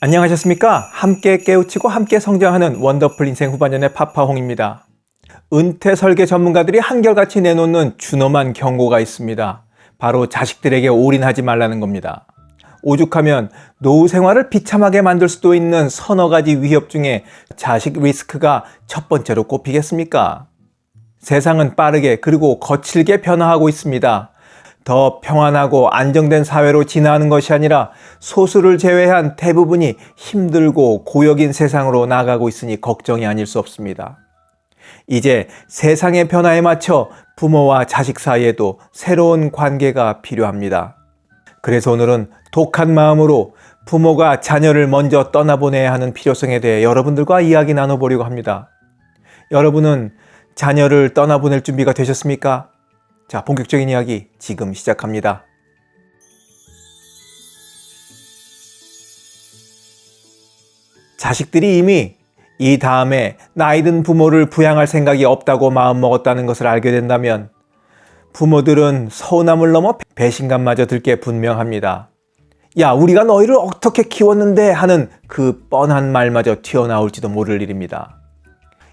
안녕하셨습니까? 함께 깨우치고 함께 성장하는 원더풀 인생 후반년의 파파홍입니다. 은퇴 설계 전문가들이 한결같이 내놓는 준엄한 경고가 있습니다. 바로 자식들에게 올인하지 말라는 겁니다. 오죽하면 노후 생활을 비참하게 만들 수도 있는 서너 가지 위협 중에 자식 리스크가 첫 번째로 꼽히겠습니까? 세상은 빠르게 그리고 거칠게 변화하고 있습니다. 더 평안하고 안정된 사회로 진화하는 것이 아니라 소수를 제외한 대부분이 힘들고 고역인 세상으로 나아가고 있으니 걱정이 아닐 수 없습니다. 이제 세상의 변화에 맞춰 부모와 자식 사이에도 새로운 관계가 필요합니다. 그래서 오늘은 독한 마음으로 부모가 자녀를 먼저 떠나보내야 하는 필요성에 대해 여러분들과 이야기 나눠보려고 합니다. 여러분은 자녀를 떠나보낼 준비가 되셨습니까? 자, 본격적인 이야기 지금 시작합니다. 자식들이 이미 이 다음에 나이든 부모를 부양할 생각이 없다고 마음먹었다는 것을 알게 된다면 부모들은 서운함을 넘어 배신감마저 들게 분명합니다. 야, 우리가 너희를 어떻게 키웠는데 하는 그 뻔한 말마저 튀어나올지도 모를 일입니다.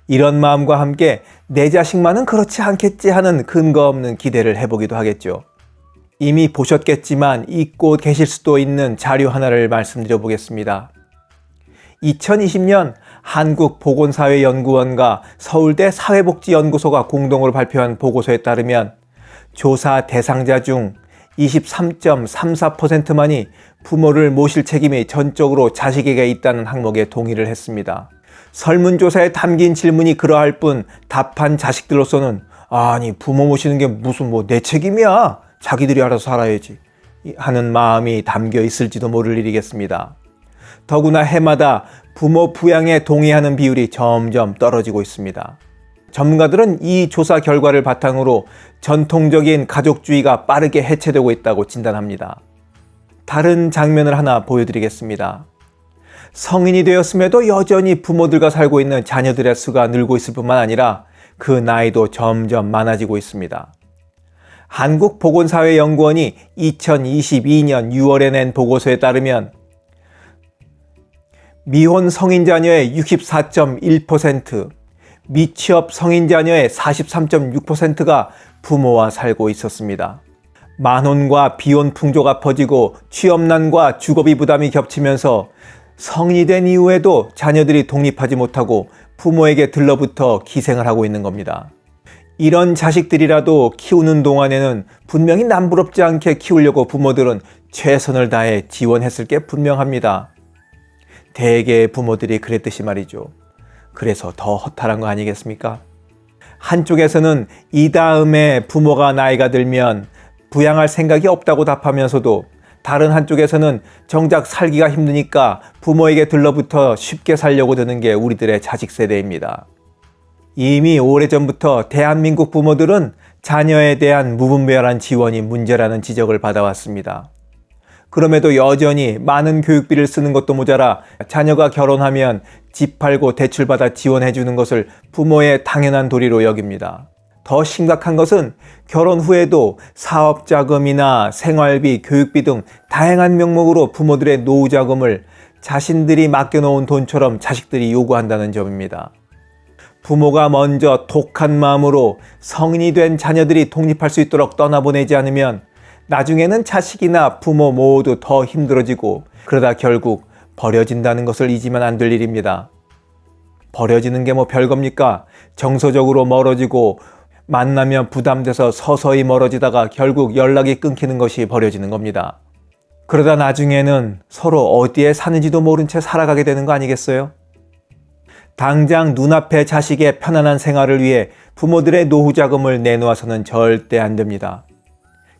이런 마음과 함께 내 자식만은 그렇지 않겠지 하는 근거 없는 기대를 해보기도 하겠죠. 이미 보셨겠지만 잊고 계실 수도 있는 자료 하나를 말씀드려 보겠습니다. 2020년 한국보건사회연구원과 서울대 사회복지연구소가 공동으로 발표한 보고서에 따르면 조사 대상자 중 23.34%만이 부모를 모실 책임이 전적으로 자식에게 있다는 항목에 동의를 했습니다. 설문조사에 담긴 질문이 그러할 뿐 답한 자식들로서는 아니 부모 모시는 게 무슨 내 책임이야. 자기들이 알아서 살아야지 하는 마음이 담겨 있을지도 모를 일이겠습니다. 더구나 해마다 부모 부양에 동의하는 비율이 점점 떨어지고 있습니다. 전문가들은 이 조사 결과를 바탕으로 전통적인 가족주의가 빠르게 해체되고 있다고 진단합니다. 다른 장면을 하나 보여드리겠습니다. 성인이 되었음에도 여전히 부모들과 살고 있는 자녀들의 수가 늘고 있을 뿐만 아니라 그 나이도 점점 많아지고 있습니다. 한국보건사회연구원이 2022년 6월에 낸 보고서에 따르면 미혼 성인 자녀의 64.1%, 미취업 성인 자녀의 43.6%가 부모와 살고 있었습니다. 만혼과 비혼 풍조가 퍼지고 취업난과 주거비 부담이 겹치면서 성인이 된 이후에도 자녀들이 독립하지 못하고 부모에게 들러붙어 기생을 하고 있는 겁니다. 이런 자식들이라도 키우는 동안에는 분명히 남부럽지 않게 키우려고 부모들은 최선을 다해 지원했을 게 분명합니다. 대개의 부모들이 그랬듯이 말이죠. 그래서 더 허탈한 거 아니겠습니까? 한쪽에서는 이 다음에 부모가 나이가 들면 부양할 생각이 없다고 답하면서도 다른 한쪽에서는 정작 살기가 힘드니까 부모에게 들러붙어 쉽게 살려고 드는 게 우리들의 자식 세대입니다. 이미 오래전부터 대한민국 부모들은 자녀에 대한 무분별한 지원이 문제라는 지적을 받아왔습니다. 그럼에도 여전히 많은 교육비를 쓰는 것도 모자라 자녀가 결혼하면 집 팔고 대출받아 지원해주는 것을 부모의 당연한 도리로 여깁니다. 더 심각한 것은 결혼 후에도 사업자금이나 생활비, 교육비 등 다양한 명목으로 부모들의 노후자금을 자신들이 맡겨놓은 돈처럼 자식들이 요구한다는 점입니다. 부모가 먼저 독한 마음으로 성인이 된 자녀들이 독립할 수 있도록 떠나보내지 않으면 나중에는 자식이나 부모 모두 더 힘들어지고 그러다 결국 버려진다는 것을 잊으면 안 될 일입니다. 버려지는 게 별겁니까? 정서적으로 멀어지고 만나면 부담돼서 서서히 멀어지다가 결국 연락이 끊기는 것이 버려지는 겁니다. 그러다 나중에는 서로 어디에 사는지도 모른 채 살아가게 되는 거 아니겠어요? 당장 눈앞의 자식의 편안한 생활을 위해 부모들의 노후자금을 내놓아서는 절대 안 됩니다.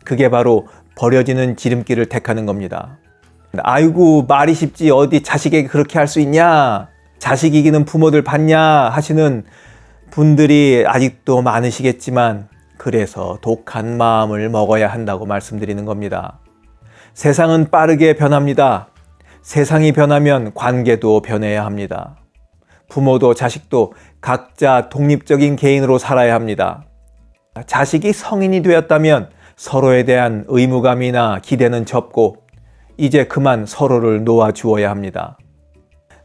그게 바로 버려지는 지름길을 택하는 겁니다. 아이고 말이 쉽지 어디 자식에게 그렇게 할 수 있냐? 자식 이기는 부모들 봤냐? 하시는 분들이 아직도 많으시겠지만 그래서 독한 마음을 먹어야 한다고 말씀드리는 겁니다. 세상은 빠르게 변합니다. 세상이 변하면 관계도 변해야 합니다. 부모도 자식도 각자 독립적인 개인으로 살아야 합니다. 자식이 성인이 되었다면 서로에 대한 의무감이나 기대는 접고 이제 그만 서로를 놓아주어야 합니다.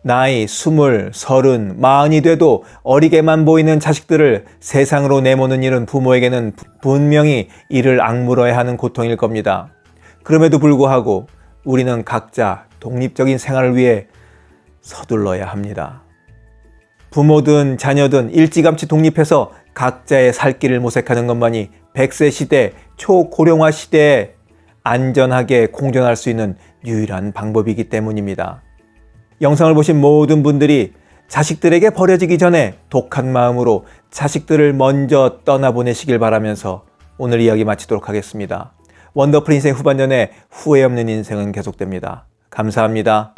나이 20, 30, 40이 돼도 어리게만 보이는 자식들을 세상으로 내모는 일은 부모에게는 분명히 이를 악물어야 하는 고통일 겁니다. 그럼에도 불구하고 우리는 각자 독립적인 생활을 위해 서둘러야 합니다. 부모든 자녀든 일찌감치 독립해서 각자의 살 길을 모색하는 것만이 100세 시대, 초고령화 시대에 안전하게 공존할 수 있는 유일한 방법이기 때문입니다. 영상을 보신 모든 분들이 자식들에게 버려지기 전에 독한 마음으로 자식들을 먼저 떠나보내시길 바라면서 오늘 이야기 마치도록 하겠습니다. 원더풀 인생 후반전에 후회 없는 인생은 계속됩니다. 감사합니다.